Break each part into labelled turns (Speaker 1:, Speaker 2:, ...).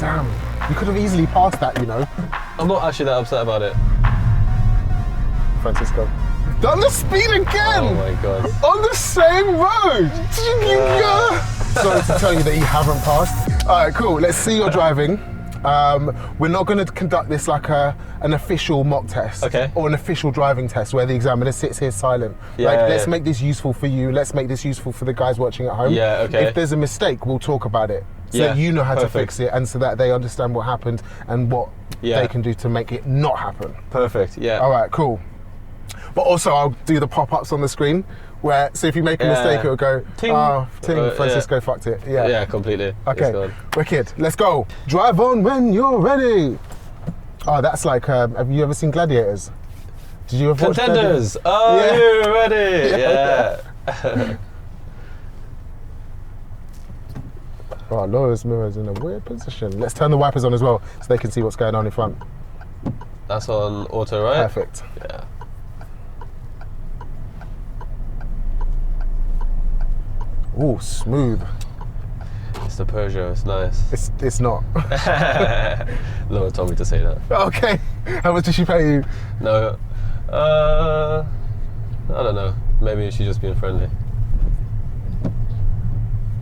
Speaker 1: Damn. You could have easily passed that, you know.
Speaker 2: I'm not actually that upset about it.
Speaker 1: Francisco. Done the speed again!
Speaker 2: Oh my God.
Speaker 1: On the same road! Sorry to tell you that you haven't passed. All right, cool. Let's see your driving. We're not going to conduct this like an official mock test or an official driving test where the examiner sits here silent. Let's make this useful for you. Let's make this useful for the guys watching at home.
Speaker 2: Yeah, okay.
Speaker 1: If there's a mistake, we'll talk about it so that you know how to fix it and so that they understand what happened and what they can do to make it not happen.
Speaker 2: Perfect, yeah.
Speaker 1: All right, cool. But also I'll do the pop-ups on the screen where, so if you make a mistake, it'll go, ting, Francisco fucked it.
Speaker 2: Yeah, completely.
Speaker 1: Okay, wicked. Let's go. Drive on when you're ready. Oh, that's like, have you ever seen Gladiators? Did you ever watch
Speaker 2: Contenders, are you ready? Yeah.
Speaker 1: Oh, Laura's mirror's in a weird position. Let's turn the wipers on as well so they can see what's going on in front.
Speaker 2: That's on auto, right?
Speaker 1: Perfect.
Speaker 2: Yeah.
Speaker 1: Oh, smooth.
Speaker 2: It's the Peugeot, it's nice.
Speaker 1: It's not.
Speaker 2: Laura told me to say that.
Speaker 1: Okay. How much did she pay you?
Speaker 2: No. I don't know. Maybe she's just being friendly.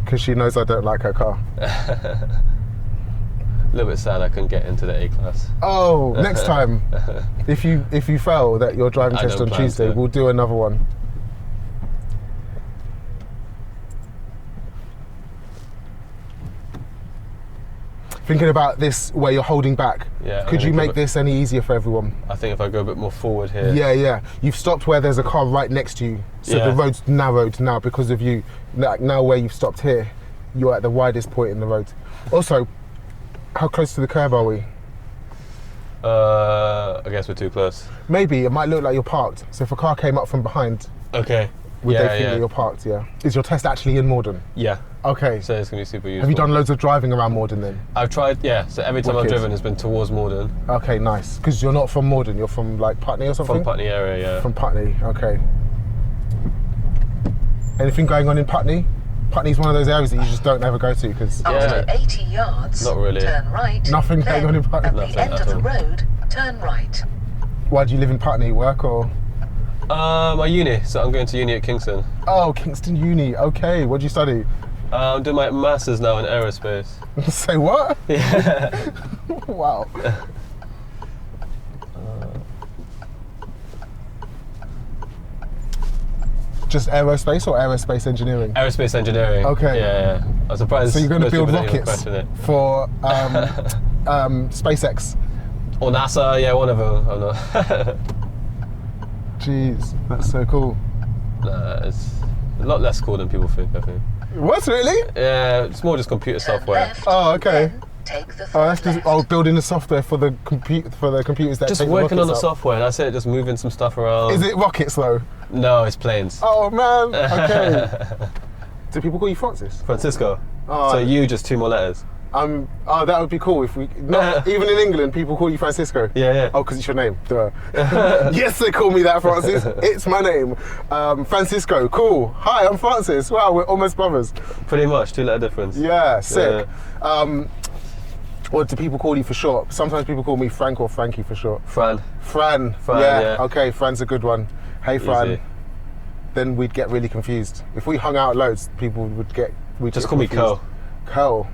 Speaker 1: Because she knows I don't like her car.
Speaker 2: A little bit sad I couldn't get into the A class.
Speaker 1: Oh, next time. If you fail that your driving test on Tuesday, we'll do another one. Thinking about this where you're holding back, could you make this any easier for everyone?
Speaker 2: I think if I go a bit more forward here.
Speaker 1: Yeah. You've stopped where there's a car right next to you. So the road's narrowed now because of you. Now where you've stopped here, you're at the widest point in the road. Also, how close to the curb are we?
Speaker 2: I guess we're too close.
Speaker 1: Maybe, it might look like you're parked. So if a car came up from behind, would they think that you're parked, Is your test actually in Morden?
Speaker 2: Yeah.
Speaker 1: Okay.
Speaker 2: So it's going to be super useful.
Speaker 1: Have you done loads of driving around Morden then?
Speaker 2: I've tried, so every time I've driven has been towards Morden.
Speaker 1: Okay, nice. Because you're not from Morden, you're from like Putney or something?
Speaker 2: From Putney area, yeah.
Speaker 1: From Putney, okay. Anything going on in Putney? Putney's one of those areas that you just don't ever go to because...
Speaker 3: After 80 yards,
Speaker 2: not really.
Speaker 3: Turn right.
Speaker 1: Nothing going on in Putney?
Speaker 3: At the end of the road, turn right.
Speaker 1: Why do you live in Putney? Work or...?
Speaker 2: My uni, so I'm going to uni at Kingston.
Speaker 1: Oh, Kingston Uni, okay. What do you study?
Speaker 2: I'm doing my masters now in aerospace.
Speaker 1: Say what?
Speaker 2: Yeah.
Speaker 1: Wow. Just aerospace or aerospace engineering?
Speaker 2: Aerospace engineering.
Speaker 1: Okay.
Speaker 2: Yeah. I was surprised.
Speaker 1: So you're going to build
Speaker 2: most people
Speaker 1: rockets
Speaker 2: didn't even
Speaker 1: for SpaceX?
Speaker 2: Or NASA, yeah, one of them. I don't know.
Speaker 1: Jeez, that's so cool.
Speaker 2: Nah, it's a lot less cool than people think, I think.
Speaker 1: What, really?
Speaker 2: Yeah, it's more just computer software.
Speaker 3: Left,
Speaker 1: Oh, okay.
Speaker 3: take the
Speaker 1: That's just building the software for the computers that
Speaker 2: Just
Speaker 1: take
Speaker 2: working
Speaker 1: the
Speaker 2: on the
Speaker 1: rockets
Speaker 2: software, that's it, just moving some stuff around.
Speaker 1: up. Is it rockets though?
Speaker 2: No, it's planes.
Speaker 1: Oh man, okay. Do people call you Francis?
Speaker 2: Francisco.
Speaker 1: Oh,
Speaker 2: So you, just two more letters.
Speaker 1: Oh, that would be cool if we. No, even in England, people call you Francisco.
Speaker 2: Yeah.
Speaker 1: Oh, because it's your name. Duh. Yes, they call me that, Francis. It's my name. Francisco. Cool. Hi, I'm Francis. Wow, we're almost brothers.
Speaker 2: Pretty much, 2 letter difference.
Speaker 1: Yeah, sick. What do people call you for short? Sometimes people call me Frank or Frankie for short.
Speaker 2: Fran.
Speaker 1: Fran. Yeah. Okay, Fran's a good one. Hey, Fran.
Speaker 2: Easy.
Speaker 1: Then we'd get really confused. If we hung out loads, people would get.
Speaker 2: Just call me Co.
Speaker 1: Co.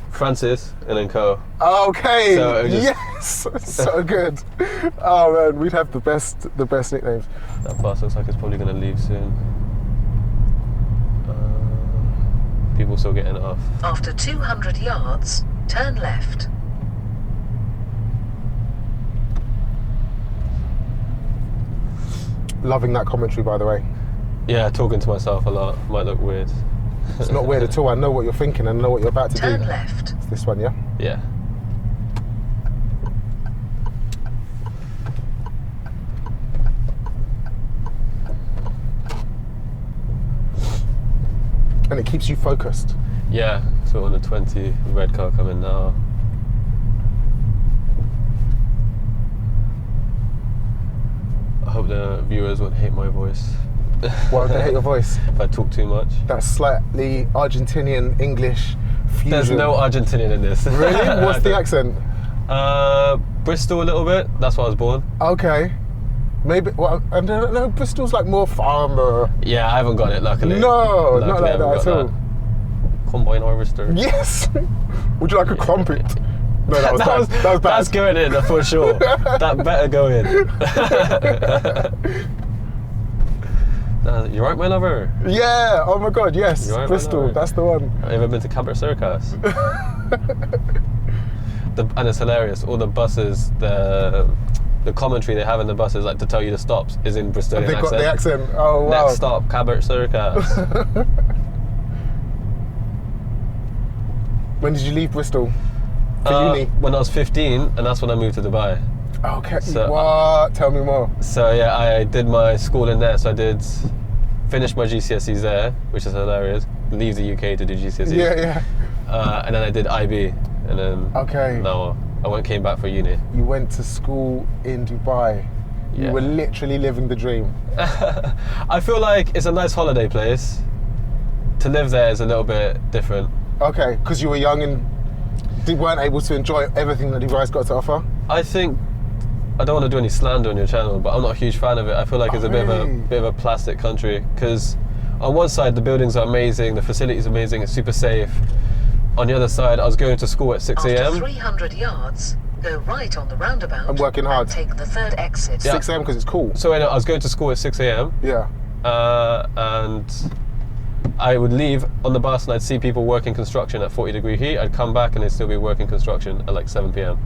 Speaker 2: Francis and then Co.
Speaker 1: Okay.
Speaker 2: So
Speaker 1: yes. So good. Oh man, we'd have the best nicknames.
Speaker 2: That bus looks like it's probably going to leave soon. People still getting it off.
Speaker 3: After 200 yards, turn left.
Speaker 1: Loving that commentary, by the way.
Speaker 2: Yeah, talking to myself a lot might look weird.
Speaker 1: It's not weird at all. I know what you're thinking and I know what you're about to
Speaker 3: Turn
Speaker 1: do.
Speaker 3: left.
Speaker 1: It's this one, yeah?
Speaker 2: Yeah.
Speaker 1: And it keeps you focused.
Speaker 2: Yeah, so on the 20, red car coming now. I hope the viewers won't hate my voice.
Speaker 1: Why would they hate your voice?
Speaker 2: If I talk too much.
Speaker 1: That slightly Argentinian English Fusion.
Speaker 2: There's no Argentinian in this.
Speaker 1: Really? What's the accent?
Speaker 2: Bristol a little bit. That's where I was born.
Speaker 1: Okay. Maybe, well, I don't know, Bristol's like more farmer.
Speaker 2: Yeah, I haven't got it, luckily.
Speaker 1: No,
Speaker 2: Luckily,
Speaker 1: not
Speaker 2: I
Speaker 1: like
Speaker 2: haven't
Speaker 1: that at
Speaker 2: got
Speaker 1: all.
Speaker 2: that. Combine harvester.
Speaker 1: Yes! Would you like a crumpet? No, that was bad. That was bad.
Speaker 2: That's going in, for sure. That better go in. You right, my lover?
Speaker 1: Yeah, oh my god, yes.
Speaker 2: Right,
Speaker 1: Bristol, that's the one.
Speaker 2: Have you ever been to Cabot Circus? And it's hilarious. All the buses, the commentary they have in the buses, like to tell you the stops, is in Bristolian
Speaker 1: They've
Speaker 2: accent.
Speaker 1: got the accent. Oh wow.
Speaker 2: Next stop, Cabot Circus.
Speaker 1: When did you leave Bristol? For uni?
Speaker 2: When I was 15, and that's when I moved to Dubai.
Speaker 1: Okay,
Speaker 2: So,
Speaker 1: what? Tell me more.
Speaker 2: So yeah, I did my school in there. So I did finish my GCSEs there, which is hilarious. Leave the UK to do GCSEs.
Speaker 1: Yeah.
Speaker 2: And then I did IB, and then
Speaker 1: Okay.
Speaker 2: now came back for uni.
Speaker 1: You went to school in Dubai. You
Speaker 2: Yeah.
Speaker 1: were literally living the dream.
Speaker 2: I feel like it's a nice holiday place. To live there is a little bit different.
Speaker 1: Okay, because you were young and weren't able to enjoy everything that Dubai's got to offer?
Speaker 2: I think, I don't want to do any slander on your channel, but I'm not a huge fan of it. I feel like it's a bit of a plastic country, because on one side the buildings are amazing, the facilities are amazing, it's super safe. On the other side, I was going to school at 6
Speaker 3: After
Speaker 2: a.m.
Speaker 3: 300 yards, go right on the roundabout.
Speaker 1: I'm working hard.
Speaker 3: And take the third exit.
Speaker 2: Yeah.
Speaker 1: 6 a.m. because it's cool.
Speaker 2: So I was going to school at 6 a.m.
Speaker 1: Yeah.
Speaker 2: And I would leave on the bus and I'd see people working construction at 40-degree heat. I'd come back and they'd still be working construction at like 7 p.m.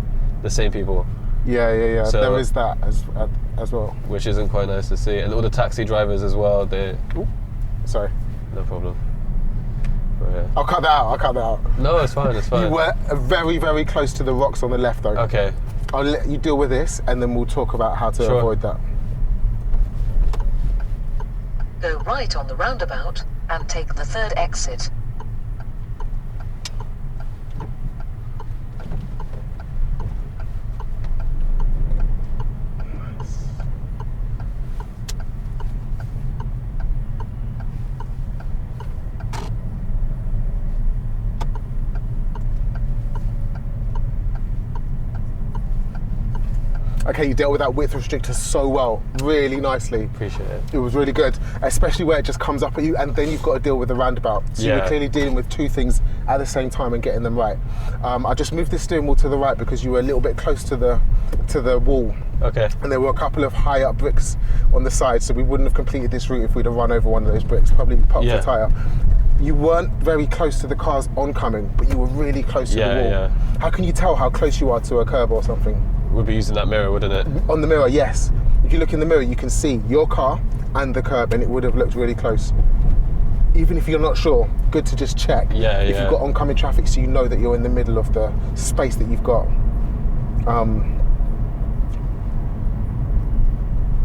Speaker 2: The same people.
Speaker 1: Yeah.
Speaker 2: So-
Speaker 1: there is that as well.
Speaker 2: Which isn't quite nice to see. And all the taxi drivers as well,
Speaker 1: Sorry.
Speaker 2: no problem. But, yeah.
Speaker 1: I'll cut that out.
Speaker 2: No, it's fine, it's fine.
Speaker 1: You were very, very close to the rocks on the left though.
Speaker 2: Okay.
Speaker 1: I'll let you deal with this and then we'll talk about how to
Speaker 2: Sure.
Speaker 1: avoid that.
Speaker 3: Go right on the roundabout and take the third exit.
Speaker 1: Okay, you dealt with that width restrictor so well, really nicely.
Speaker 2: Appreciate it.
Speaker 1: It was really good, especially where it just comes up at you and then you've got to deal with the roundabout. So you were
Speaker 2: Yeah.
Speaker 1: clearly dealing with two things at the same time and getting them right. I just moved the steering wheel to the right because you were a little bit close to the wall.
Speaker 2: Okay.
Speaker 1: And there were a couple of high up bricks on the side, so we wouldn't have completed this route if we'd have run over one of those bricks, probably popped
Speaker 2: Yeah.
Speaker 1: the tyre. You weren't very close to the cars oncoming, but you were really close to the wall.
Speaker 2: Yeah.
Speaker 1: How can you tell how close you are to a curb or something?
Speaker 2: We'd be using that mirror, wouldn't it?
Speaker 1: On the mirror, yes. If you look in the mirror, you can see your car and the curb, and it would have looked really close. Even if you're not sure, good to just check if you've got oncoming traffic, so you know that you're in the middle of the space that you've got.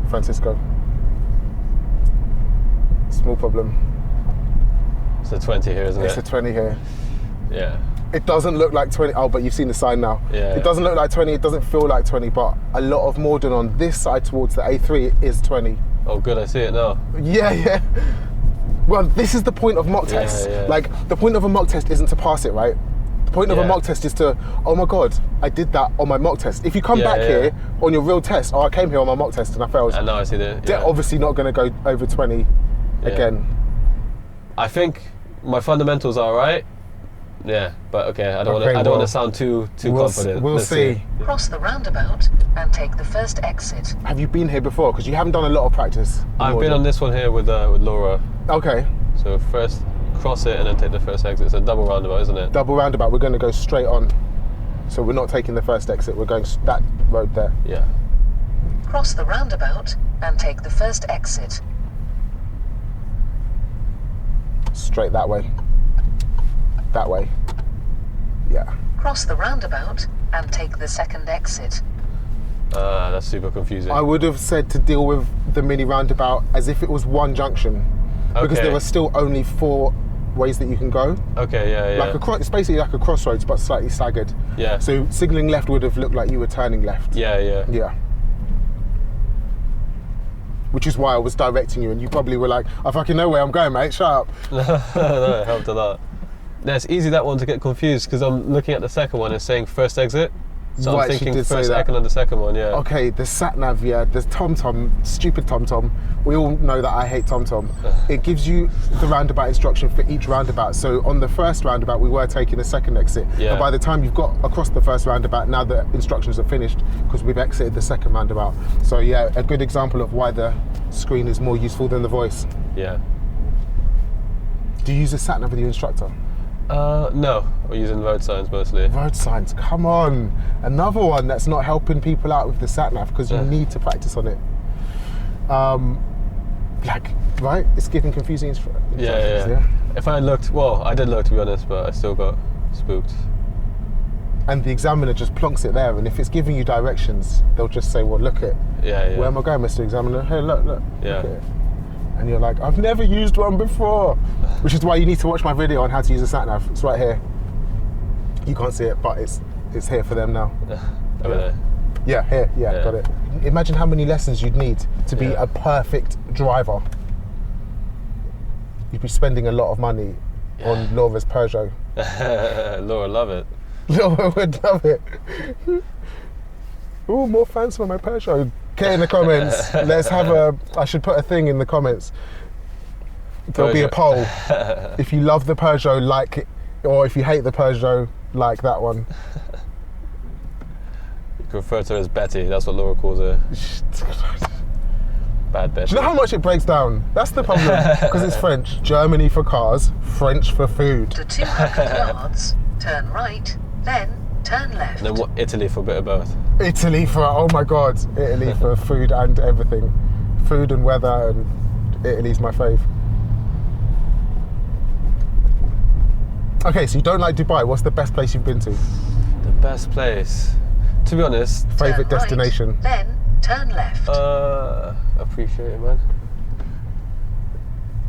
Speaker 1: Francisco. Small problem.
Speaker 2: It's a 20 here, isn't
Speaker 1: It's
Speaker 2: it?
Speaker 1: a 20 here.
Speaker 2: Yeah.
Speaker 1: It doesn't look like 20. Oh, but you've seen the sign now.
Speaker 2: Yeah.
Speaker 1: It doesn't look like 20. It doesn't feel like 20. But a lot of Morden on this side towards the A3 is 20.
Speaker 2: Oh, good, I see it now.
Speaker 1: Yeah. Well, this is the point of mock tests.
Speaker 2: Yeah.
Speaker 1: Like, the point of a mock test isn't to pass it, right? The point of a
Speaker 2: Yeah.
Speaker 1: mock test is to, oh my God, I did that on my mock test. If you come back here on your real test, I came here on my mock test and I failed.
Speaker 2: And now I see the.
Speaker 1: They're obviously not going to go over 20 again.
Speaker 2: I think my fundamentals are right. Yeah, but okay, I don't
Speaker 1: Okay,
Speaker 2: want
Speaker 1: well,
Speaker 2: to sound too
Speaker 1: we'll
Speaker 2: confident.
Speaker 1: we'll
Speaker 2: Let's
Speaker 1: see.
Speaker 3: Cross the roundabout and take the first exit.
Speaker 1: Have you been here before? Because you haven't done a lot of practice. in
Speaker 2: I've been
Speaker 1: Morden.
Speaker 2: on this one here with Laura.
Speaker 1: Okay.
Speaker 2: So first cross it and then take the first exit. It's a double roundabout, isn't it?
Speaker 1: Double roundabout, we're going to go straight on. So we're not taking the first exit, we're going that road there.
Speaker 2: Yeah.
Speaker 3: Cross the roundabout and take the first exit.
Speaker 1: Straight that way. That way. Yeah.
Speaker 3: Cross the roundabout and take the second exit.
Speaker 2: That's super confusing.
Speaker 1: I would have said to deal with the mini roundabout as if it was one junction. Because
Speaker 2: Okay.
Speaker 1: there are still only 4 ways that you can go.
Speaker 2: Okay, yeah.
Speaker 1: Like it's basically like a crossroads but slightly staggered.
Speaker 2: Yeah.
Speaker 1: So signalling left would have looked like you were turning left.
Speaker 2: Yeah.
Speaker 1: Yeah. Which is why I was directing you and you probably were like, I fucking know where I'm going, mate, shut up.
Speaker 2: No, it helped a lot. Yeah, it's easy that one to get confused because I'm looking at the second one and saying first exit. So
Speaker 1: Right,
Speaker 2: I'm
Speaker 1: she
Speaker 2: thinking
Speaker 1: did say
Speaker 2: first
Speaker 1: that.
Speaker 2: exit on the second one, yeah.
Speaker 1: Okay, the sat nav, yeah, there's TomTom, stupid TomTom. We all know that I hate TomTom. It gives you the roundabout instruction for each roundabout. So on the first roundabout, we were taking the second exit.
Speaker 2: Yeah.
Speaker 1: But by the time you've got across the first roundabout, now the instructions are finished because we've exited the second roundabout. So yeah, a good example of why the screen is more useful than the voice.
Speaker 2: Yeah.
Speaker 1: Do you use a sat nav with your instructor?
Speaker 2: No, we're using road signs mostly.
Speaker 1: Road signs, come on. Another one that's not helping people out with the sat nav because you need to practice on it. Right? It's giving confusing instructions.
Speaker 2: Yeah. If I had looked, well, I did look to be honest, but I still got spooked.
Speaker 1: And the examiner just plonks it there, and if it's giving you directions, they'll just say, well, look it.
Speaker 2: Yeah.
Speaker 1: Where am I going, Mr. Examiner? Hey, look
Speaker 2: Yeah.
Speaker 1: at it. And you're like, I've never used one before. Which is why you need to watch my video on how to use a sat nav. It's right here. You can't see it, but it's here for them now.
Speaker 2: Over there.
Speaker 1: Yeah, here, yeah, got it. Imagine how many lessons you'd need to be a perfect driver. You'd be spending a lot of money on Laura's Peugeot.
Speaker 2: Laura love it.
Speaker 1: Laura would love it. Ooh, more fans for my Peugeot. Okay, in the comments, let's have I should put a thing in the comments. There'll be a poll. If you love the Peugeot, like it, or if you hate the Peugeot, like that one.
Speaker 2: You can refer to her as Betty, that's what Laura calls her. Bad Betty.
Speaker 1: Do you know how much it breaks down? That's the problem, because it's French. Germany for cars, French for food.
Speaker 3: To 200 yards, turn right, then turn left.
Speaker 2: And then what? Italy for a bit of both.
Speaker 1: Italy for, oh my God, Italy for food and everything. Food and weather, and Italy's my fave. Okay, so you don't like Dubai. What's the best place you've been to?
Speaker 2: The best place? To be honest,
Speaker 1: Favourite
Speaker 3: Turn
Speaker 1: destination?
Speaker 3: Right, then turn left.
Speaker 2: appreciate it, man.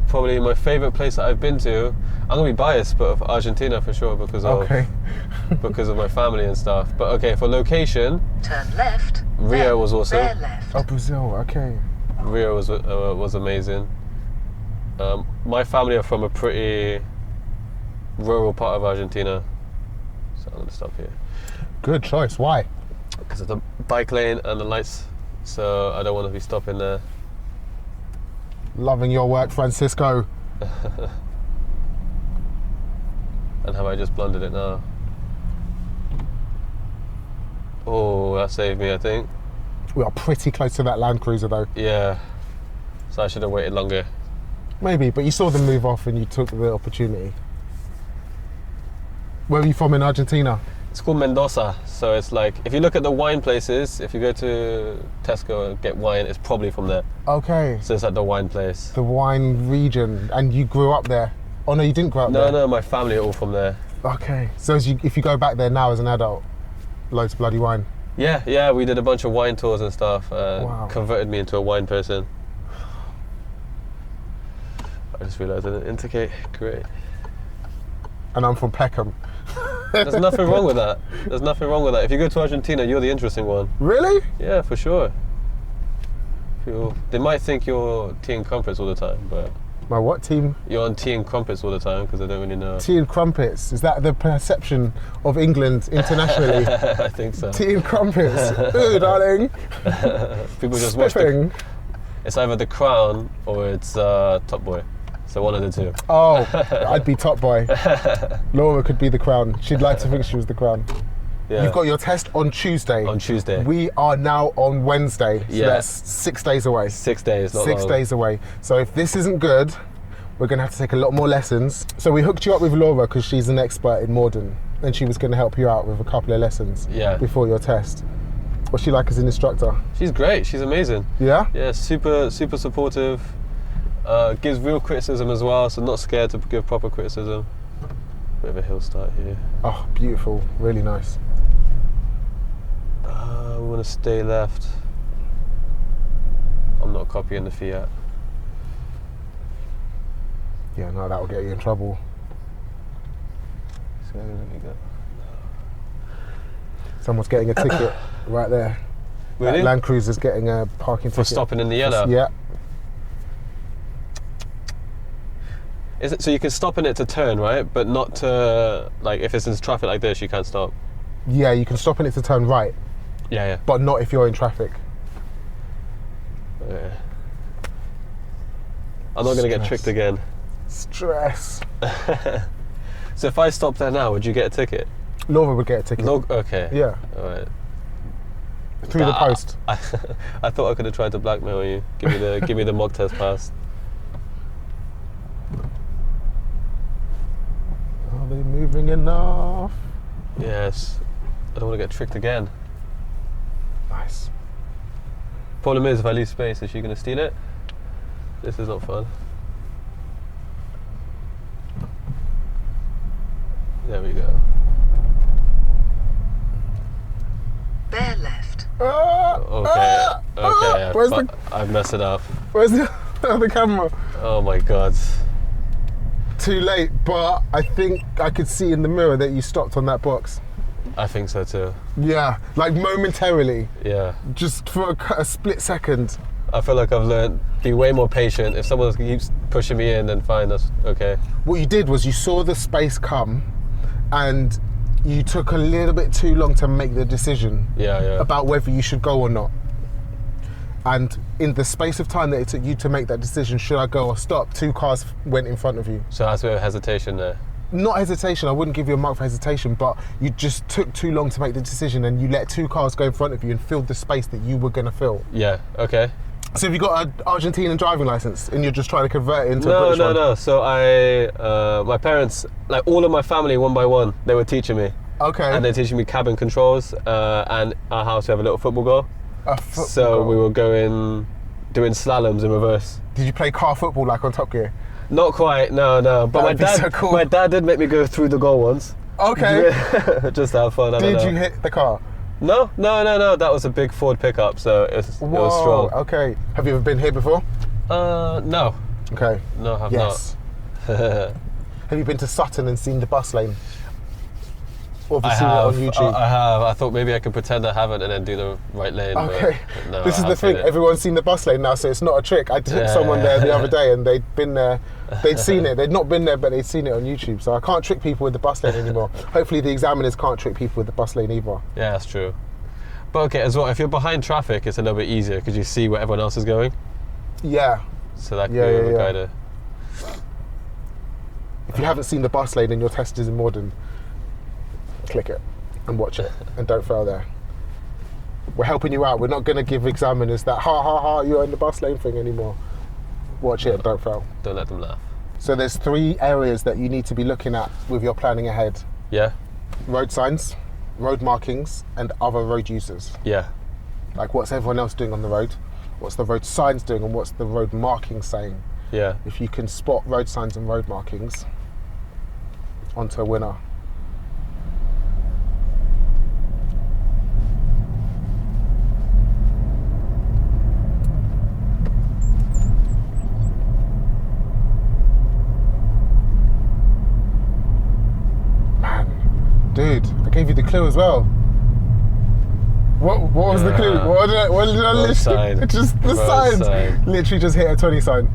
Speaker 2: Probably my favourite place that I've been to, I'm gonna be biased, but Argentina for sure because of because of my family and stuff. But okay, for location,
Speaker 3: Turn left.
Speaker 2: Rio
Speaker 3: then
Speaker 2: was also-
Speaker 3: Bear left.
Speaker 1: Oh, Brazil, okay.
Speaker 2: Rio was amazing. My family are from a pretty rural part of Argentina, so I'm gonna stop here
Speaker 1: Good choice, why?
Speaker 2: because of the bike lane and the lights. So I don't want to be stopping there.
Speaker 1: Loving your work, Francisco.
Speaker 2: And have I just blundered it now? Oh, that saved me, I think.
Speaker 1: We are pretty close to that Land Cruiser though.
Speaker 2: Yeah. So I should have waited longer.
Speaker 1: Maybe, but you saw them move off and you took the opportunity. Where are you from in Argentina?
Speaker 2: It's called Mendoza. So it's like, if you look at the wine places, if you go to Tesco and get wine, it's probably from there.
Speaker 1: Okay.
Speaker 2: So it's like the wine place.
Speaker 1: The wine region, and you grew up there? Oh no, you didn't grow up there?
Speaker 2: No, my family are all from there.
Speaker 1: Okay, so if you go back there now as an adult, loads of bloody wine.
Speaker 2: Yeah, we did a bunch of wine tours and stuff.
Speaker 1: Wow.
Speaker 2: Converted me into a wine person. I just realised I didn't indicate. Great.
Speaker 1: And I'm from Peckham.
Speaker 2: There's nothing wrong with that. There's nothing wrong with that. If you go to Argentina, you're the interesting one.
Speaker 1: Really?
Speaker 2: Yeah, for sure. They might think you're tea and crumpets all the time, but
Speaker 1: My what team?
Speaker 2: you're on tea and crumpets all the time because they don't really know.
Speaker 1: Tea and crumpets. Is that the perception of England internationally?
Speaker 2: I think so.
Speaker 1: Tea and crumpets. Ooh, darling.
Speaker 2: People just watch
Speaker 1: Spiffing.
Speaker 2: It's either The Crown or it's Top Boy. So one of the two.
Speaker 1: Oh, I'd be Top Boy. Laura could be the Crown. She'd like to think she was the Crown.
Speaker 2: Yeah.
Speaker 1: You've got your test on Tuesday.
Speaker 2: On Tuesday.
Speaker 1: We are now on Wednesday. So
Speaker 2: Yeah.
Speaker 1: that's 6 days away.
Speaker 2: 6 days, not
Speaker 1: 6
Speaker 2: long.
Speaker 1: days away. So if this isn't good, we're going to have to take a lot more lessons. So we hooked you up with Laura because she's an expert in Morden and she was going to help you out with a couple of lessons before your test. What's she like as an instructor?
Speaker 2: She's great. She's amazing.
Speaker 1: Yeah?
Speaker 2: Yeah, super supportive. Gives real criticism as well, so not scared to give proper criticism. Bit of a hill start here.
Speaker 1: Oh, beautiful. Really nice.
Speaker 2: We want to stay left. I'm not copying the Fiat.
Speaker 1: Yeah, no, that will get you in trouble.
Speaker 2: So there we go.
Speaker 1: Someone's getting a ticket right there.
Speaker 2: Really?
Speaker 1: That Land Cruiser's getting a parking
Speaker 2: For
Speaker 1: ticket.
Speaker 2: stopping in the yellow?
Speaker 1: Yeah.
Speaker 2: Is it so you can stop in it to turn, right? But not to, like, if it's in traffic like this, you can't stop.
Speaker 1: Yeah, you can stop in it to turn right,
Speaker 2: Yeah.
Speaker 1: but not if you're in traffic.
Speaker 2: Yeah. I'm not going to get tricked again.
Speaker 1: Stress.
Speaker 2: So if I stopped there now, would you get a ticket?
Speaker 1: Laura would get a ticket.
Speaker 2: Okay.
Speaker 1: Yeah.
Speaker 2: All right.
Speaker 1: Through the post.
Speaker 2: I thought I could have tried to blackmail you. Give me the mock test pass.
Speaker 1: Are they moving enough?
Speaker 2: Yes. I don't want to get tricked again.
Speaker 1: Nice.
Speaker 2: Problem is, if I leave space, is she going to steal it? This is not fun. There we go.
Speaker 3: Bear left.
Speaker 2: Okay. I've messed it up.
Speaker 1: Where's the other camera?
Speaker 2: Oh my god.
Speaker 1: Too late, but I think I could see in the mirror that you stopped on that box.
Speaker 2: I think so too.
Speaker 1: Yeah, like momentarily.
Speaker 2: Yeah.
Speaker 1: Just for a split second.
Speaker 2: I feel like I've learned be way more patient. If someone keeps pushing me in, then fine, that's okay.
Speaker 1: What you did was you saw the space come and you took a little bit too long to make the decision about whether you should go or not. And in the space of time that it took you to make that decision, should I go or stop, 2 cars went in front of you.
Speaker 2: So that's a bit of hesitation there.
Speaker 1: Not hesitation, I wouldn't give you a mark for hesitation, but you just took too long to make the decision and you let 2 cars go in front of you and filled the space that you were going to fill.
Speaker 2: Yeah, okay.
Speaker 1: So have you got an Argentinian driving license and you're just trying to convert it into a British one?
Speaker 2: No. So my parents, like all of my family, one by one, they were teaching me.
Speaker 1: Okay.
Speaker 2: And they're teaching me cabin controls, and our house we have a little football goal. So we were doing slaloms in reverse.
Speaker 1: Did you play car football like on Top Gear?
Speaker 2: Not quite, no. But my dad did make me go through the goal once.
Speaker 1: Okay.
Speaker 2: Just to have fun.
Speaker 1: Did you hit the car?
Speaker 2: No. That was a big Ford pickup, so it was strong.
Speaker 1: Okay. Have you ever been here before?
Speaker 2: No.
Speaker 1: Okay.
Speaker 2: No, I have
Speaker 1: not. Have you been to Sutton and seen the bus lane? Or have you seen it on YouTube?
Speaker 2: I have. I thought maybe I could pretend I haven't and then do the right lane.
Speaker 1: Okay.
Speaker 2: But no,
Speaker 1: this is the thing. Everyone's seen the bus lane now, so it's not a trick. I took someone there the other day and they'd been there. They'd seen it. They'd not been there, but they'd seen it on YouTube. So I can't trick people with the bus lane anymore. Hopefully the examiners can't trick people with the bus lane either.
Speaker 2: Yeah, that's true. But okay, as well, if you're behind traffic, it's a little bit easier because you see where everyone else is going.
Speaker 1: Yeah.
Speaker 2: So that could be a guide.
Speaker 1: If you haven't seen the bus lane and your test is in Morden, click it and watch it and don't fail there. We're helping you out. We're not going to give examiners that you're in the bus lane thing anymore. Watch it and don't fail.
Speaker 2: Don't let them laugh.
Speaker 1: So there's 3 areas that you need to be looking at with your planning ahead.
Speaker 2: Yeah.
Speaker 1: Road signs, road markings and other road users.
Speaker 2: Yeah.
Speaker 1: Like what's everyone else doing on the road? What's the road signs doing and what's the road markings saying?
Speaker 2: Yeah.
Speaker 1: If you can spot road signs and road markings, onto a winner. Dude, I gave you the clue as well. What was the clue? What did I list? Just the sign. Literally just hit a 20 sign.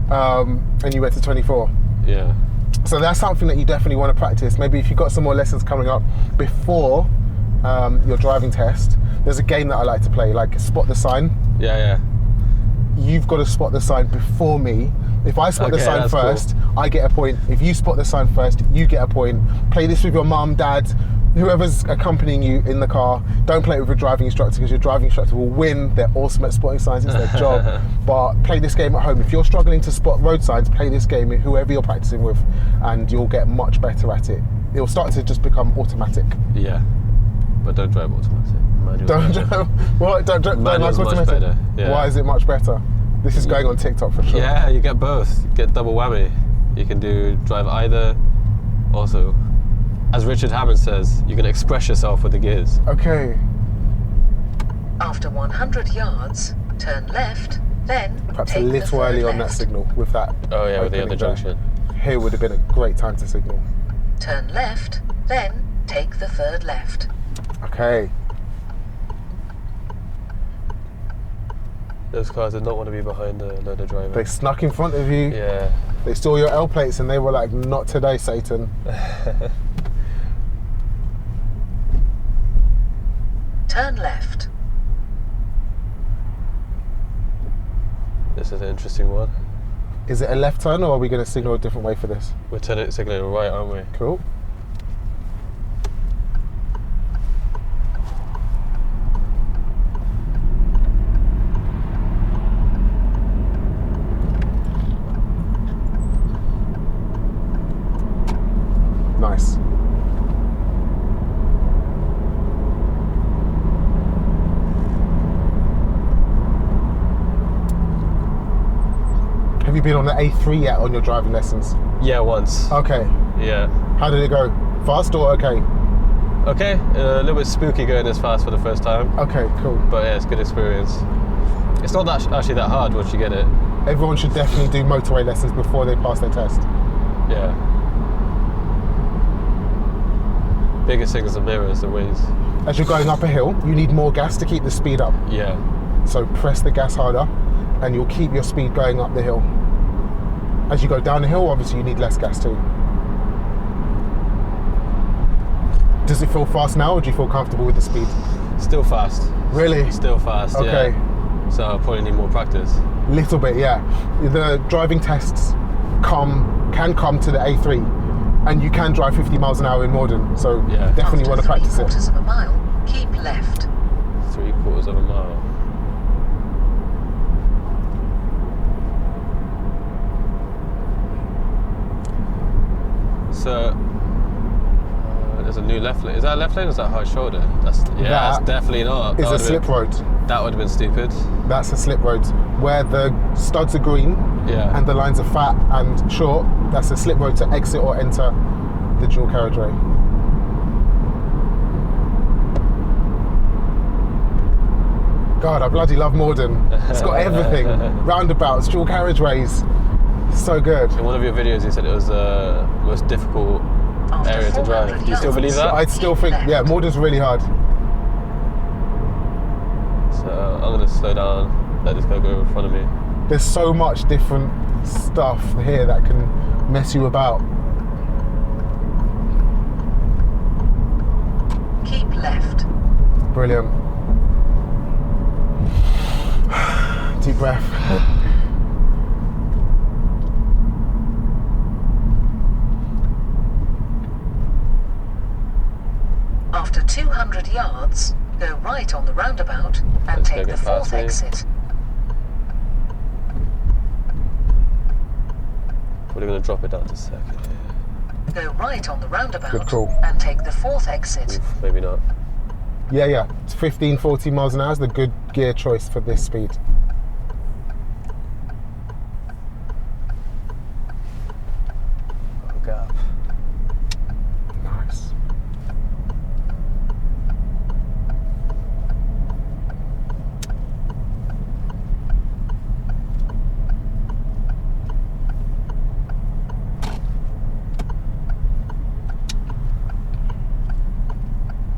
Speaker 1: And you went to 24.
Speaker 2: Yeah.
Speaker 1: So that's something that you definitely want to practice. Maybe if you've got some more lessons coming up before your driving test, there's a game that I like to play, like spot the sign.
Speaker 2: Yeah.
Speaker 1: You've got to spot the sign before me. If I spot the sign first, cool. I get a point. If you spot the sign first, you get a point. Play this with your mum, dad, whoever's accompanying you in the car. Don't play it with your driving instructor because your driving instructor will win. They're awesome at spotting signs, it's their job. But play this game at home. If you're struggling to spot road signs, play this game with whoever you're practicing with and you'll get much better at it. It'll start to just become automatic.
Speaker 2: Yeah, but don't drive automatic.
Speaker 1: Don't drive automatic.
Speaker 2: Yeah.
Speaker 1: Why is it much better? This is going on TikTok for sure.
Speaker 2: Yeah, you get both. You get double whammy. You can drive either. Also, as Richard Hammond says, you can express yourself with the gears.
Speaker 1: Okay.
Speaker 3: After 100 yards, turn left, then
Speaker 1: perhaps a little early on that signal with that.
Speaker 2: Oh yeah, with the other junction.
Speaker 1: Here would have been a great time to signal.
Speaker 3: Turn left, then take the third left.
Speaker 1: Okay.
Speaker 2: Those cars did not want to be behind the driver.
Speaker 1: They snuck in front of you.
Speaker 2: Yeah.
Speaker 1: They saw your L plates and they were like, not today, Satan.
Speaker 3: Turn left.
Speaker 2: This is an interesting one.
Speaker 1: Is it a left turn or are we going to signal a different way for this?
Speaker 2: We're signaling right, aren't we?
Speaker 1: Cool. Nice. Have you been on the A3 yet on your driving lessons?
Speaker 2: Yeah, once.
Speaker 1: Okay.
Speaker 2: Yeah.
Speaker 1: How did it go? Fast or okay?
Speaker 2: Okay, a little bit spooky going this fast for the first time.
Speaker 1: Okay, cool.
Speaker 2: But yeah, it's a good experience. It's not actually that hard once you get it.
Speaker 1: Everyone should definitely do motorway lessons before they pass their test.
Speaker 2: Yeah. Biggest thing is the mirrors, the wings.
Speaker 1: As you're going up a hill, you need more gas to keep the speed up.
Speaker 2: Yeah.
Speaker 1: So press the gas harder and you'll keep your speed going up the hill. As you go down the hill, obviously you need less gas too. Does it feel fast now or do you feel comfortable with the speed?
Speaker 2: Still fast.
Speaker 1: Really?
Speaker 2: Still fast,
Speaker 1: okay.
Speaker 2: Yeah. So I probably need more practice.
Speaker 1: Little bit, yeah. The driving tests can come to the A3 and you can drive 50 miles an hour in Morden, so
Speaker 2: yeah.
Speaker 1: definitely want to practice it.
Speaker 3: 3/4 of a mile, keep left.
Speaker 2: 3/4 of a mile. So there's a new left lane. Is that a left lane or is that high shoulder? That's definitely not.
Speaker 1: It's a slip road.
Speaker 2: That would have been stupid.
Speaker 1: That's a slip road where the studs are green and the lines are fat and short. That's a slip road to exit or enter the dual carriageway. God, I bloody love Morden. It's got everything. Roundabouts, dual carriageways. So good.
Speaker 2: In one of your videos you said it was the most difficult area to drive. Do you still believe that?
Speaker 1: I still think, yeah, Morden's really hard.
Speaker 2: So I'm going to slow down, let this guy go in front of me.
Speaker 1: There's so much different stuff here that can mess you about.
Speaker 3: Keep left.
Speaker 1: Brilliant. Deep breath.
Speaker 3: After 200 yards, go right on the roundabout and take the 4th exit.
Speaker 2: Probably going to drop it down to 2nd.
Speaker 3: Go right on the roundabout
Speaker 1: Good call.
Speaker 3: and take the 4th exit.
Speaker 2: Oof, maybe not.
Speaker 1: Yeah. It's 15, 14 miles an hour is the good gear choice for this speed.
Speaker 2: Oh, gap.
Speaker 1: Nice.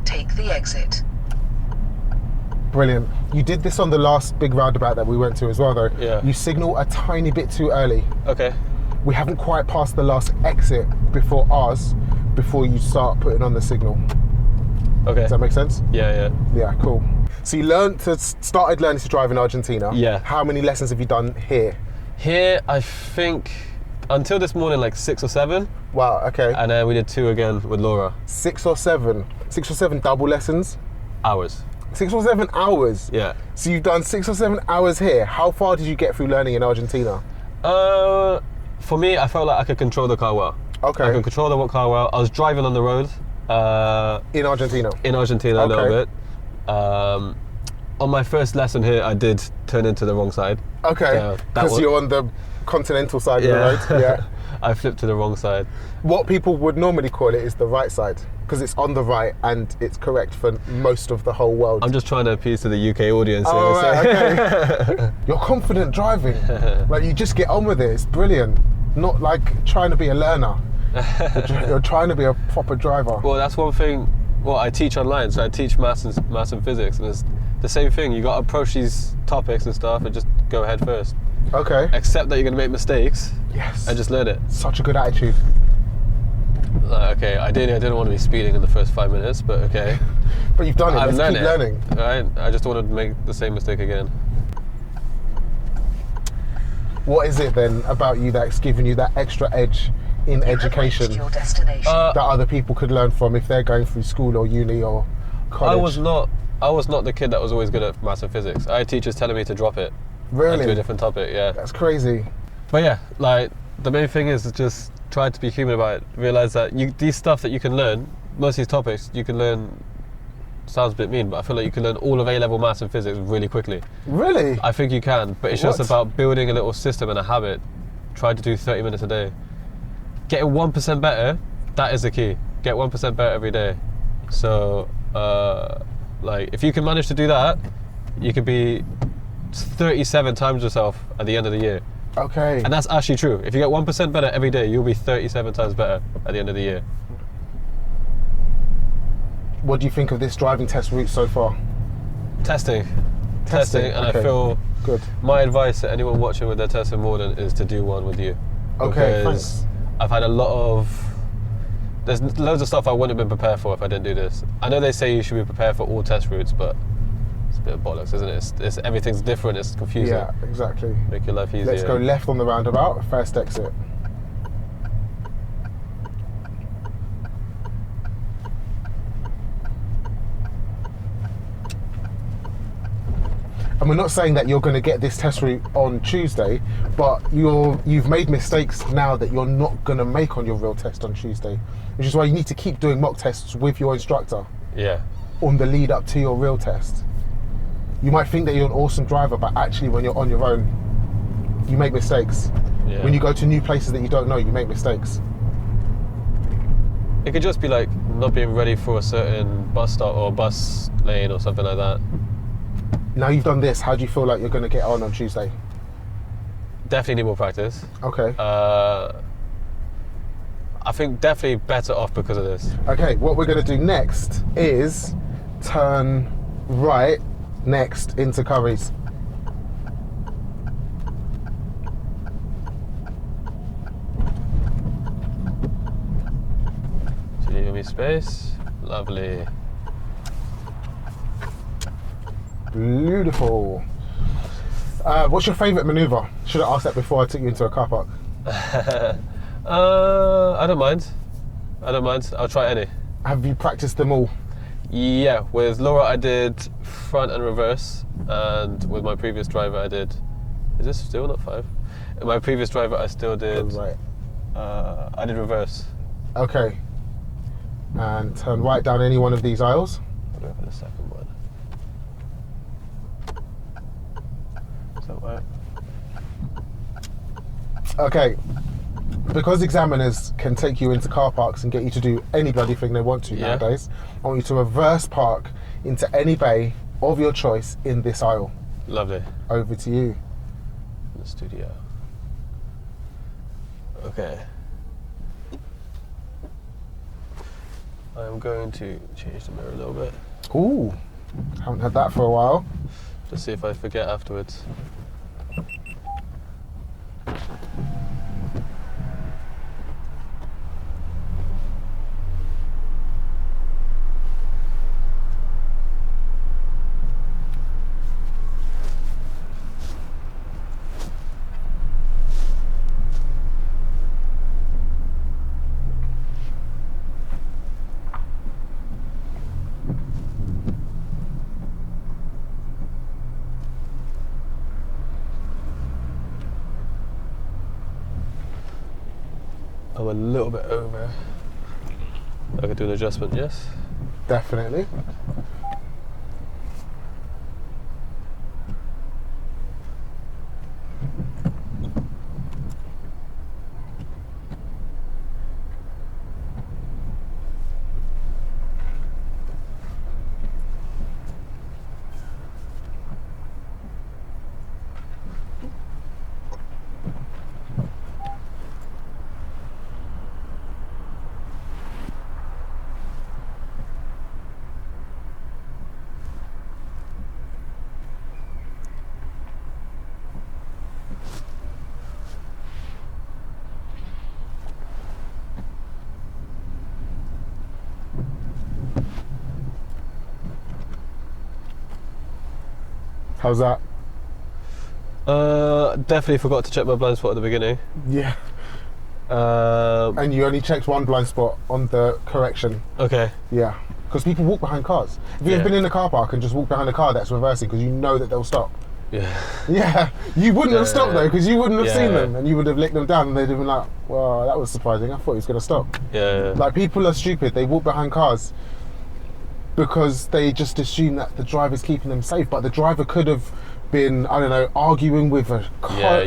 Speaker 3: Take the exit.
Speaker 1: Brilliant. You did this on the last big roundabout that we went to as well though.
Speaker 2: Yeah.
Speaker 1: You signal a tiny bit too early.
Speaker 2: Okay.
Speaker 1: We haven't quite passed the last exit before ours, before you start putting on the signal.
Speaker 2: Okay.
Speaker 1: Does that make sense?
Speaker 2: Yeah.
Speaker 1: Yeah, cool. So you started learning to drive in Argentina.
Speaker 2: Yeah.
Speaker 1: How many lessons have you done here?
Speaker 2: Here, I think, until this morning, like 6 or 7.
Speaker 1: Wow, okay.
Speaker 2: And then we did 2 again with Laura.
Speaker 1: 6 or 7 double lessons?
Speaker 2: Hours.
Speaker 1: 6 or 7 hours?
Speaker 2: Yeah.
Speaker 1: So you've done 6 or 7 hours here. How far did you get through learning in Argentina?
Speaker 2: For me, I felt like I could control the car well.
Speaker 1: Okay.
Speaker 2: I could control the car well. I was driving on the road.
Speaker 1: In Argentina?
Speaker 2: In Argentina, a little bit. On my first lesson here, I did turn into the wrong side.
Speaker 1: Okay, because you're on the continental side of the road. Yeah.
Speaker 2: I flipped to the wrong side.
Speaker 1: What people would normally call it is the right side, because it's on the right and it's correct for most of the whole world.
Speaker 2: I'm just trying to appeal to the UK audience.
Speaker 1: Oh, right, okay. You're confident driving. Like, you just get on with it. It's brilliant. Not like trying to be a learner. You're trying to be a proper driver.
Speaker 2: Well, that's one thing. Well, I teach online, so I teach maths and physics, and it's the same thing. You got to approach these topics and stuff and just go head first.
Speaker 1: Okay.
Speaker 2: Accept that you're going to make mistakes.
Speaker 1: Yes.
Speaker 2: And just learn it.
Speaker 1: Such a good attitude.
Speaker 2: Okay, ideally I didn't want to be speeding in the first 5 minutes, but okay.
Speaker 1: But you've done it.
Speaker 2: I've
Speaker 1: Let's keep learning.
Speaker 2: Right? I just don't want to make the same mistake again.
Speaker 1: What is it then about you that's giving you that extra edge in education
Speaker 3: Your destination.
Speaker 1: that other people could learn from if they're going through school or uni or college?
Speaker 2: I was not the kid that was always good at maths and physics. I had teachers telling me to drop it.
Speaker 1: Really?
Speaker 2: To a different topic, yeah.
Speaker 1: That's crazy.
Speaker 2: But yeah, like the main thing is just try to be human about it. Realize that these stuff that you can learn, most of these topics you can learn. Sounds a bit mean, but I feel like you can learn all of A-level maths and physics really quickly.
Speaker 1: Really?
Speaker 2: I think you can, but it's just about building a little system and a habit. Try to do 30 minutes a day. Getting 1% better, that is the key. Get 1% better every day. So, like, if you can manage to do that, you can be 37 times yourself at the end of the year.
Speaker 1: Okay.
Speaker 2: And that's actually true. If you get 1% better every day, you'll be 37 times better at the end of the year.
Speaker 1: What do you think of this driving test route so far?
Speaker 2: Testing, and
Speaker 1: okay.
Speaker 2: I feel
Speaker 1: good.
Speaker 2: My advice to anyone watching with their test in Morden is to do one with you.
Speaker 1: Okay,
Speaker 2: because
Speaker 1: thanks.
Speaker 2: I've had there's loads of stuff I wouldn't have been prepared for if I didn't do this. I know they say you should be prepared for all test routes, but it's a bit of bollocks, isn't it? It's everything's different, it's confusing.
Speaker 1: Yeah, exactly.
Speaker 2: Make your life easier.
Speaker 1: Let's go left on the roundabout, first exit. And we're not saying that you're going to get this test route on Tuesday, but you've made mistakes now that you're not going to make on your real test on Tuesday, which is why you need to keep doing mock tests with your instructor.
Speaker 2: Yeah.
Speaker 1: On the lead up to your real test. You might think that you're an awesome driver, but actually when you're on your own, you make mistakes.
Speaker 2: Yeah.
Speaker 1: When you go to new places that you don't know, you make mistakes.
Speaker 2: It could just be like not being ready for a certain bus stop or bus lane or something like that.
Speaker 1: Now you've done this, how do you feel like you're going to get on Tuesday?
Speaker 2: Definitely need more practice.
Speaker 1: Okay.
Speaker 2: I think definitely better off because of this.
Speaker 1: Okay, what we're going to do next is turn right next into Curry's.
Speaker 2: So you give me space. Lovely.
Speaker 1: Beautiful. What's your favourite manoeuvre? Should I ask that before I took you into a car park?
Speaker 2: I don't mind. I'll try any.
Speaker 1: Have you practiced them all?
Speaker 2: Yeah, with Laura I did front and reverse, and with my previous driver I did. Is this still not 5? My previous driver I still did.
Speaker 1: Right.
Speaker 2: I did reverse.
Speaker 1: Okay. And turn right down any one of these aisles.
Speaker 2: I'll go for the second one. Is that right?
Speaker 1: Okay. Because examiners can take you into car parks and get you to do any bloody thing they want to nowadays, I want you to reverse park into any bay of your choice in this aisle.
Speaker 2: Lovely.
Speaker 1: Over to you.
Speaker 2: In the studio. Okay. I'm going to change the mirror a little bit.
Speaker 1: Ooh. Haven't had that for a while.
Speaker 2: Just see if I forget afterwards. I'm a little bit over. I could do an adjustment, yes?
Speaker 1: Definitely. How's that?
Speaker 2: Definitely forgot to check my blind spot at the beginning.
Speaker 1: Yeah. And you only checked one blind spot on the correction.
Speaker 2: Okay.
Speaker 1: Yeah. Because people walk behind cars. If you've been in a car park and just walk behind a car that's reversing, because you know that they'll stop.
Speaker 2: Yeah.
Speaker 1: Yeah. You wouldn't have stopped though, because you wouldn't have seen them, and you would have licked them down, and they'd have been like, well, that was surprising. I thought he was going to stop.
Speaker 2: Yeah.
Speaker 1: Like, people are stupid. They walk behind cars because they just assume that the driver's keeping them safe, but the driver could have been, I don't know, arguing with a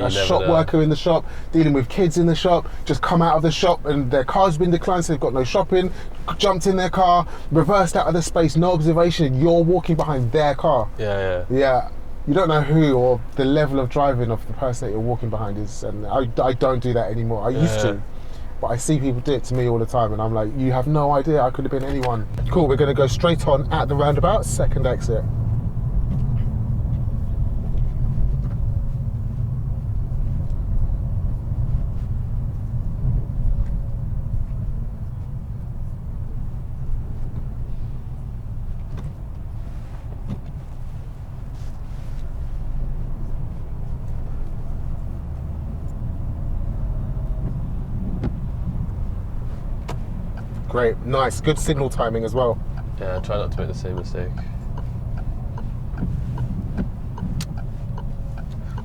Speaker 1: shop worker in the shop, dealing with kids in the shop, just come out of the shop and their car's been declined, so they've got no shopping, jumped in their car, reversed out of the space, no observation, and you're walking behind their car. Yeah. You don't know who or the level of driving of the person that you're walking behind is, and I don't do that anymore. I used to, but I see people do it to me all the time, and I'm like, you have no idea, I could have been anyone. Cool, we're going to go straight on at the roundabout, second exit. Great, nice, good signal timing as well.
Speaker 2: Yeah, try not to make the same mistake.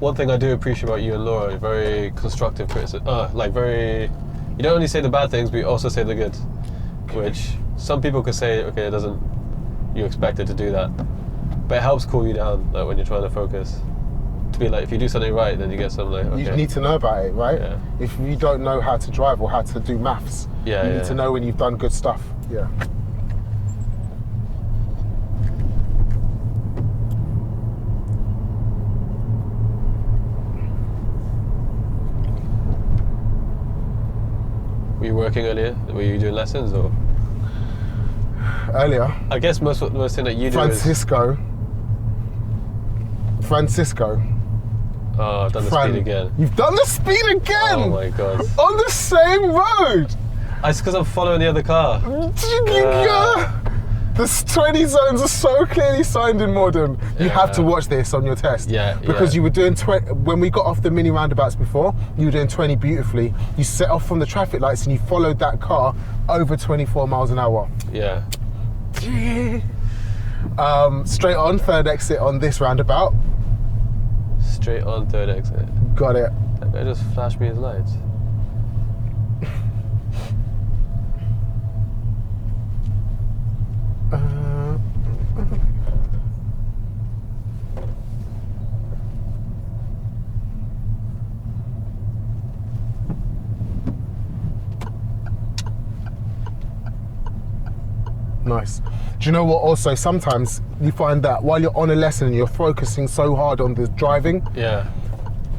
Speaker 2: One thing I do appreciate about you and Laura is very constructive criticism. You don't only say the bad things, but you also say the good. Which some people could say, okay, you expect it to do that. But it helps cool you down, like when you're trying to focus. To be like, if you do something right, then you get something like, okay.
Speaker 1: You need to know about it, right?
Speaker 2: Yeah.
Speaker 1: If you don't know how to drive or how to do maths, you need to know when you've done good stuff. Yeah.
Speaker 2: Were you working earlier? Were you doing lessons or?
Speaker 1: Earlier?
Speaker 2: I guess most thing that you do
Speaker 1: Francisco.
Speaker 2: Oh, I've done the speed again.
Speaker 1: You've done the speed again!
Speaker 2: Oh my God.
Speaker 1: On the same road!
Speaker 2: It's because I'm following the other car.
Speaker 1: The 20 zones are so clearly signed in Morden. You have to watch this on your test. Because you were doing 20, when we got off the mini roundabouts before, you were doing 20 beautifully. You set off from the traffic lights and you followed that car over 24 miles an hour.
Speaker 2: Yeah.
Speaker 1: Straight on, third exit on this roundabout.
Speaker 2: Straight on, third exit.
Speaker 1: Got it.
Speaker 2: That guy just flashed me his lights.
Speaker 1: Nice. Do you know what, also sometimes you find that while you're on a lesson and you're focusing so hard on the driving,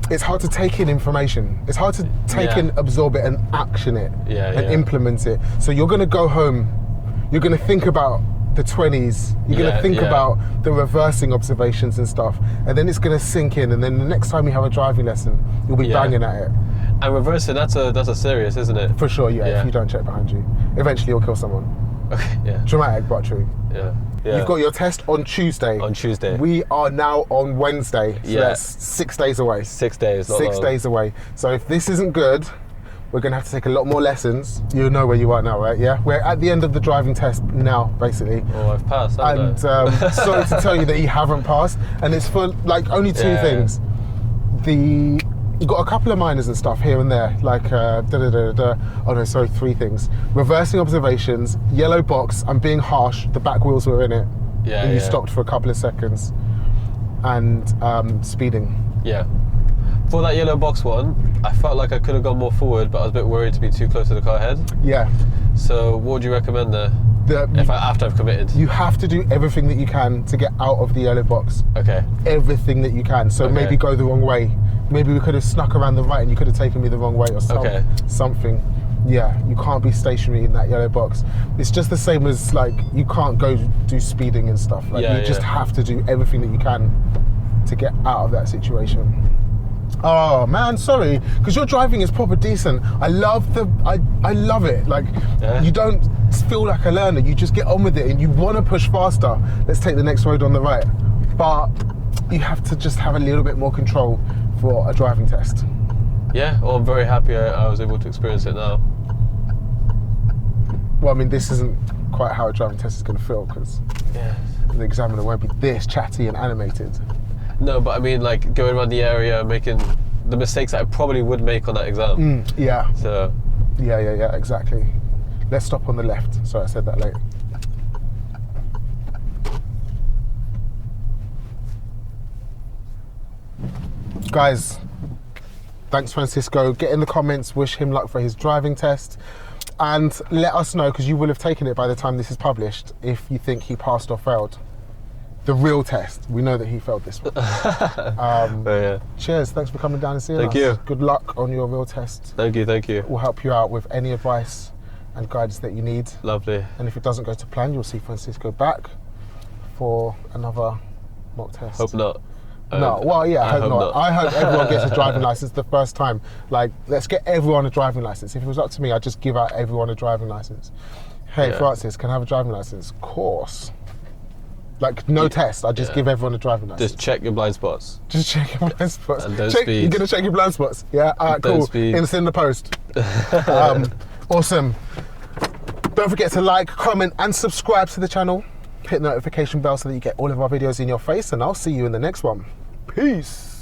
Speaker 1: it's hard to take in information. It's hard to take in, absorb it and action it and implement it. So you're going to go home, you're going to think about the 20s, you're going to think about the reversing observations and stuff, and then it's going to sink in, and then the next time you have a driving lesson, you'll be banging at it.
Speaker 2: And reversing, that's a serious, isn't it?
Speaker 1: For sure, if you don't check behind you. Eventually you'll kill someone.
Speaker 2: Okay,
Speaker 1: Dramatic but true.
Speaker 2: Yeah.
Speaker 1: You've got your test on Tuesday.
Speaker 2: On Tuesday.
Speaker 1: We are now on Wednesday. So that's 6 days away.
Speaker 2: 6 days, not
Speaker 1: 6
Speaker 2: long.
Speaker 1: days away. So if this isn't good, we're going to have to take a lot more lessons. You know where you are now, right? Yeah? We're at the end of the driving test now, basically.
Speaker 2: Oh, I've passed, haven't
Speaker 1: I? Sorry to tell you that you haven't passed. And it's for like only two things. You've got a couple of minors and stuff here and there, like three things. Reversing observations, yellow box, I'm being harsh, the back wheels were in it. And you stopped for a couple of seconds. And speeding. Yeah.
Speaker 2: For that yellow box one, I felt like I could have gone more forward, but I was a bit worried to be too close to the car ahead.
Speaker 1: Yeah.
Speaker 2: So what would you recommend there? After I've committed? You
Speaker 1: have to do everything that you can to get out of the yellow box.
Speaker 2: Okay.
Speaker 1: Everything that you can. So maybe go the wrong way. Maybe we could have snuck around the right and you could have taken me the wrong way or something. Yeah, you can't be stationary in that yellow box. It's just the same as like, you can't go do speeding and stuff. Like, you just have to do everything that you can to get out of that situation. Oh man, sorry, because your driving is proper decent. I love it. Like, you don't feel like a learner, you just get on with it and you want to push faster. Let's take the next road on the right. But you have to just have a little bit more control for a driving test.
Speaker 2: Yeah, well, I'm very happy I was able to experience it now.
Speaker 1: Well, I mean, this isn't quite how a driving test is going to feel, because the examiner won't be this chatty and animated.
Speaker 2: No, but I mean, like, going around the area, making the mistakes that I probably would make on that exam.
Speaker 1: Yeah.
Speaker 2: So.
Speaker 1: Yeah, exactly. Let's stop on the left. Sorry, I said that late. Guys, thanks Francisco. Get in the comments, wish him luck for his driving test, and let us know, because you will have taken it by the time this is published, if you think he passed or failed the real test. We know that he failed this one. Cheers, thanks for coming down and seeing us.
Speaker 2: Thank you.
Speaker 1: Good luck on your real test.
Speaker 2: Thank you.
Speaker 1: We'll help you out with any advice and guidance that you need.
Speaker 2: Lovely.
Speaker 1: And if it doesn't go to plan, you'll see Francisco back for another mock test.
Speaker 2: Hope not.
Speaker 1: No, well, yeah, I hope not. I hope everyone gets a driving license the first time. Like, let's get everyone a driving license. If it was up to me, I'd just give out everyone a driving license. Hey, Francis, can I have a driving license? Of course. Like, no test. I'd just give everyone a driving license.
Speaker 2: Just check your blind spots.
Speaker 1: Just check your blind spots.
Speaker 2: And don't speed.
Speaker 1: You're going to check your blind spots? Yeah? All right, cool. It's in the post. Awesome. Don't forget to like, comment, and subscribe to the channel. Hit the notification bell so that you get all of our videos in your face, and I'll see you in the next one. Peace.